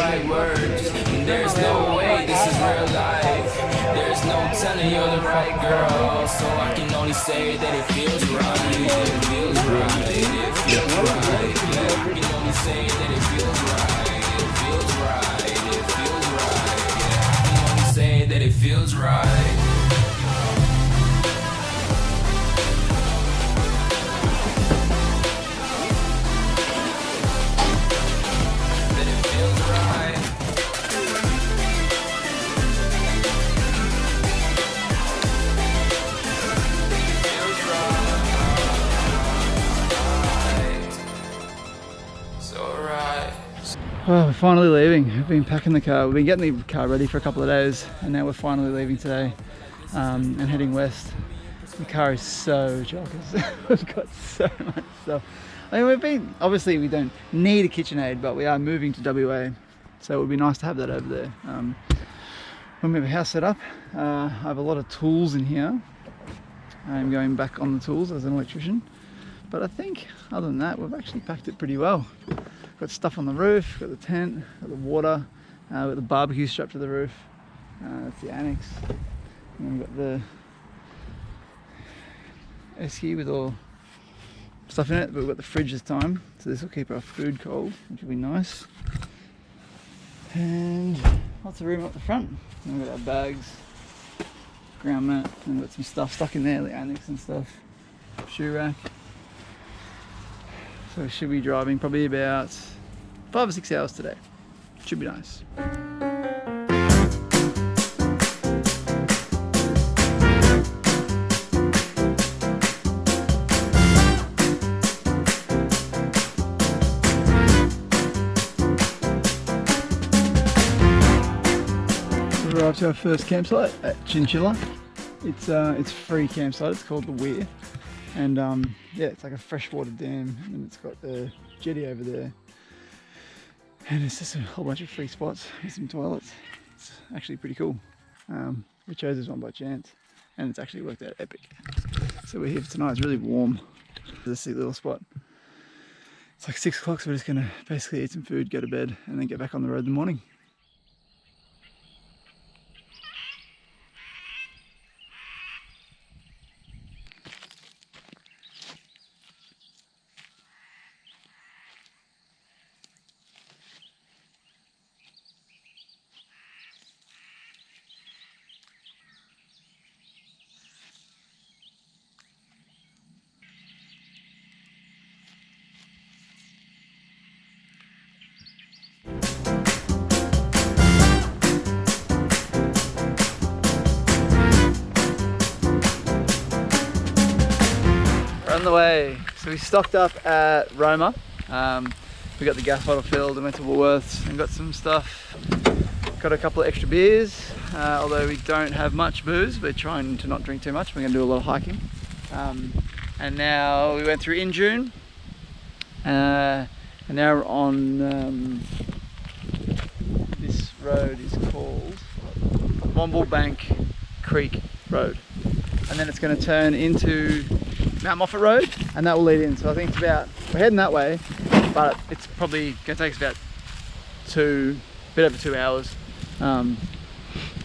right words. There's no way this is real life. There's no telling you're the right girl. So I can only say that it feels right. It feels right. It feels right. Yeah, I can only say that it feels right. It feels right. It feels right. Yeah, I can only say that it feels right. Oh, we're finally leaving. We've been packing the car. We've been getting the car ready for a couple of days, and now we're finally leaving today and heading west. The car is so joggers. We've got so much stuff. I mean, obviously we don't need a KitchenAid, but we are moving to WA, so it would be nice to have that over there. When we have a house set up, I have a lot of tools in here. I'm going back on the tools as an electrician, but I think other than that, we've actually packed it pretty well. Got stuff on the roof, got the tent, got the water, got the barbecue strapped to the roof. That's the annex. And we've got the esky with all stuff in it, but we've got the fridge this time, so this will keep our food cold, which will be nice. And lots of room up the front. And we've got our bags, ground mat, and we've got some stuff stuck in there, the annex and stuff, shoe rack. So we should be driving probably about 5 or 6 hours today. Should be nice. We're arrived to our first campsite at Chinchilla. It's a free campsite. It's called the Weir. And yeah, it's like a freshwater dam, and it's got the jetty over there. And it's just a whole bunch of free spots with some toilets. It's actually pretty cool. We chose this one by chance, and it's actually worked out epic. So we're here for tonight. It's really warm. There's a sick little spot. It's like 6 o'clock, so we're just gonna basically eat some food, go to bed, and then get back on the road in the morning. On the way. So we stocked up at Roma. We got the gas bottle filled and went to Woolworths and got some stuff. Got a couple of extra beers, although we don't have much booze. We're trying to not drink too much. We're going to do a lot of hiking. And now we went through in June. And now we're on this road is called Womble Bank Creek Road. And then it's going to turn into Mount Moffat Road, and that will lead in. So I think it's about, we're heading that way, but it's probably going to take us about a bit over 2 hours. And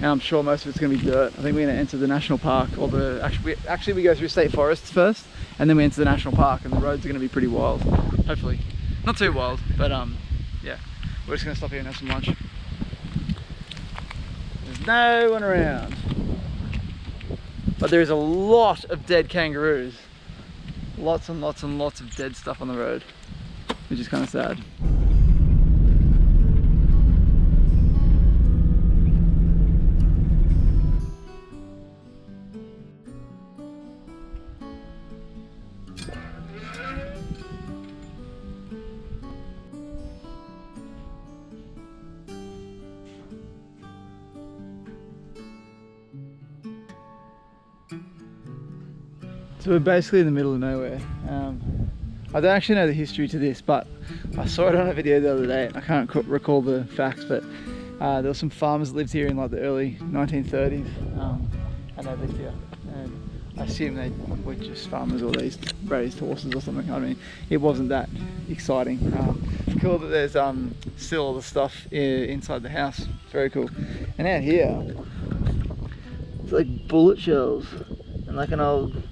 I'm sure most of it's going to be dirt. I think we're going to enter the national park, or actually we go through state forests first, and then we enter the national park, and the roads are going to be pretty wild. Hopefully, not too wild, but yeah, we're just going to stop here and have some lunch. There's no one around, but there is a lot of dead kangaroos. Lots and lots and lots of dead stuff on the road, which is kind of sad. So we're basically in the middle of nowhere. I don't actually know the history to this, but I saw it on a video the other day. I can't recall the facts, but there were some farmers that lived here in like the early 1930s, and they lived here. And I assume they were just farmers, or they raised horses or something. I mean, it wasn't that exciting. cool that there's still all the stuff inside the house. It's very cool. And out here, it's like bullet shells and like an old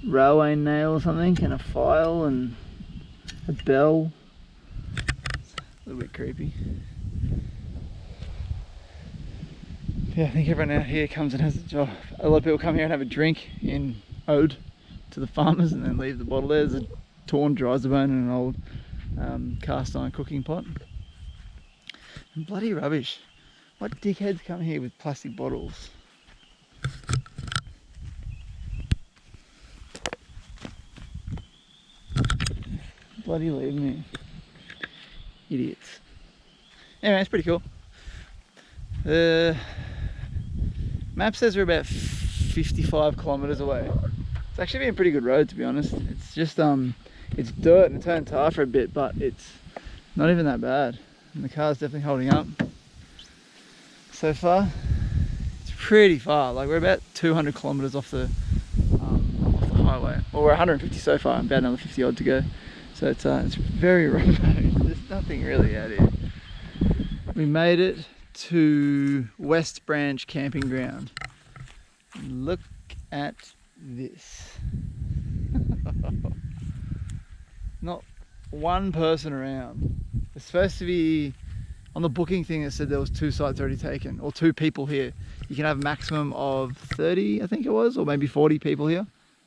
railway nail or something, and a file and a bell. A little bit creepy. Yeah, I think everyone out here comes and has a job. A lot of people come here and have a drink in ode to the farmers and then leave the bottle there. There's a torn Dryzerbone and an old cast iron cooking pot. And bloody rubbish. What dickheads come here with plastic bottles? Bloody leave me. Idiots. Anyway, it's pretty cool. The map says we're about 55 kilometers away. It's actually been a pretty good road, to be honest. It's just it's dirt and it turned tar for a bit, but it's not even that bad. And the car's definitely holding up. So far, it's pretty far. Like we're about 200 kilometers off the highway. Well, we're 150 so far, and about another 50 odd to go. So it's very remote. There's nothing really out here. We made it to West Branch Camping Ground. Look at this. Not one person around. It's supposed to be, on the booking thing it said there was 2 sites already taken, or 2 people here. You can have a maximum of 30, I think it was, or maybe 40 people here.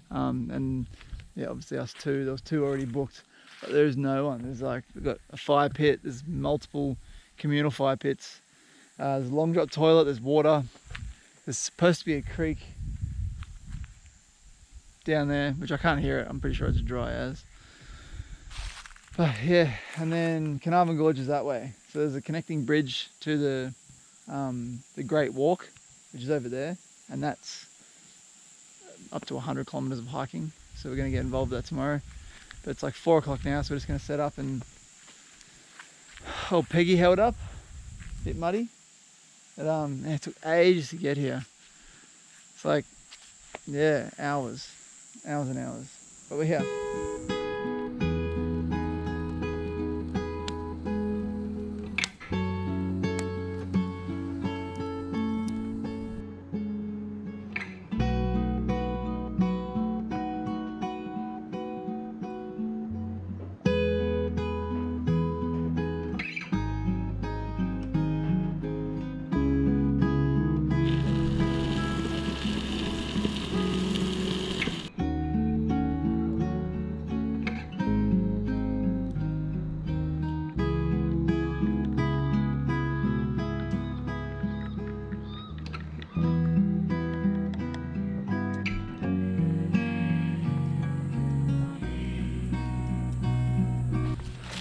And yeah, obviously us 2, there was 2 already booked, but there's no one. There's like, we've got a fire pit, there's multiple communal fire pits. There's a long drop toilet, there's water. There's supposed to be a creek down there, which I can't hear it. I'm pretty sure it's dry as. But yeah, and then Carnarvon Gorge is that way. So there's a connecting bridge to the Great Walk, which is over there, and that's up to 100 kilometers of hiking. So we're going to get involved with that tomorrow. But it's like 4 o'clock now, so we're just going to set up and... Oh, Peggy held up. A bit muddy. But yeah, it took ages to get here. It's like, yeah, hours and hours. But we're here.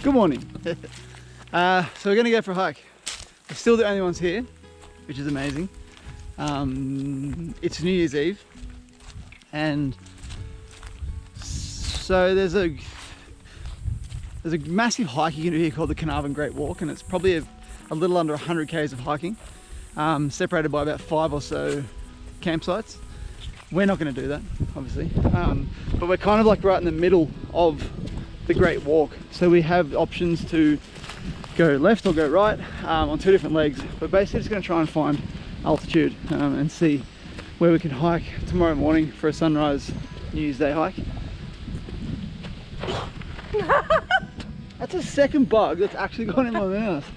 Good morning. So we're going to go for a hike. We're still the only ones here, which is amazing. It's New Year's Eve, and so there's a massive hike you can do here called the Carnarvon Great Walk, and it's probably a little under 100 k's of hiking, separated by about 5 or so campsites. We're not going to do that, obviously, but we're kind of like right in the middle of the Great Walk, so we have options to go left or go right on 2 different legs. But basically just going to try and find altitude and see where we can hike tomorrow morning for a sunrise New Year's Day hike. That's a second bug that's actually gone in my mouth.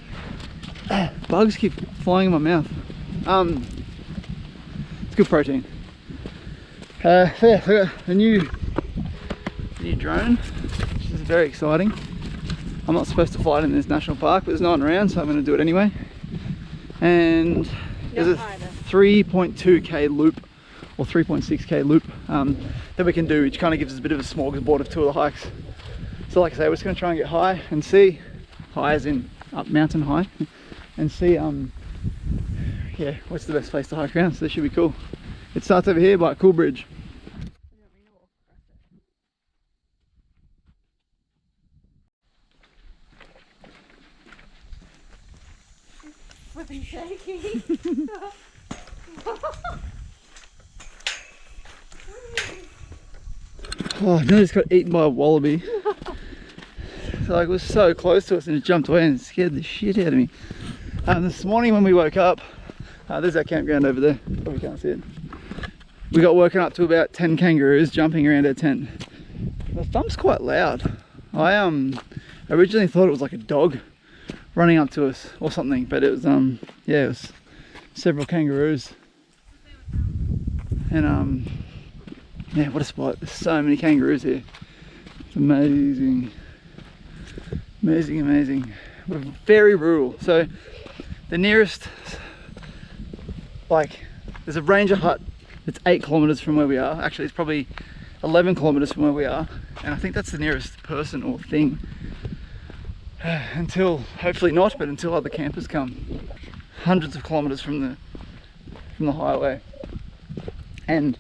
Bugs keep flying in my mouth. It's good protein. So yeah, so I got a new drone, which is very exciting. I'm not supposed to fly it in this national park, but there's no one around, so I'm going to do it anyway. And there's a 3.2k loop, or 3.6k loop that we can do, which kind of gives us a bit of a smorgasbord of 2 of the hikes. So like I say, we're just going to try and get high and see, high as in up mountain high, and see yeah, what's the best place to hike around. So this should be cool. It starts over here by a cool bridge. Flipping shaky. Oh, I nearly just got eaten by a wallaby. So like it was so close to us and it jumped away and scared the shit out of me. This morning when we woke up, there's our campground over there, probably can't see it. We got woken up to about 10 kangaroos jumping around our tent. The thump's quite loud. I originally thought it was like a dog running up to us or something, but it was yeah, it was several kangaroos. And yeah, what a spot. There's so many kangaroos here. It's amazing. Amazing, amazing. We're very rural. So the nearest, like, there's a ranger hut that's 8 kilometers from where we are. Actually, it's probably 11 kilometers from where we are. And I think that's the nearest person or thing. Until, hopefully not, but until other campers come. Hundreds of kilometers from the highway. And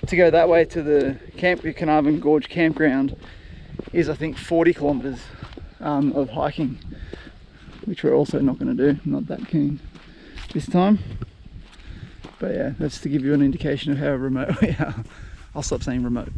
to go that way to the Carnarvon Gorge campground is, I think, 40 kilometers of hiking, which we're also not going to do. I'm not that keen this time. But yeah, that's to give you an indication of how remote we are. I'll stop saying remote.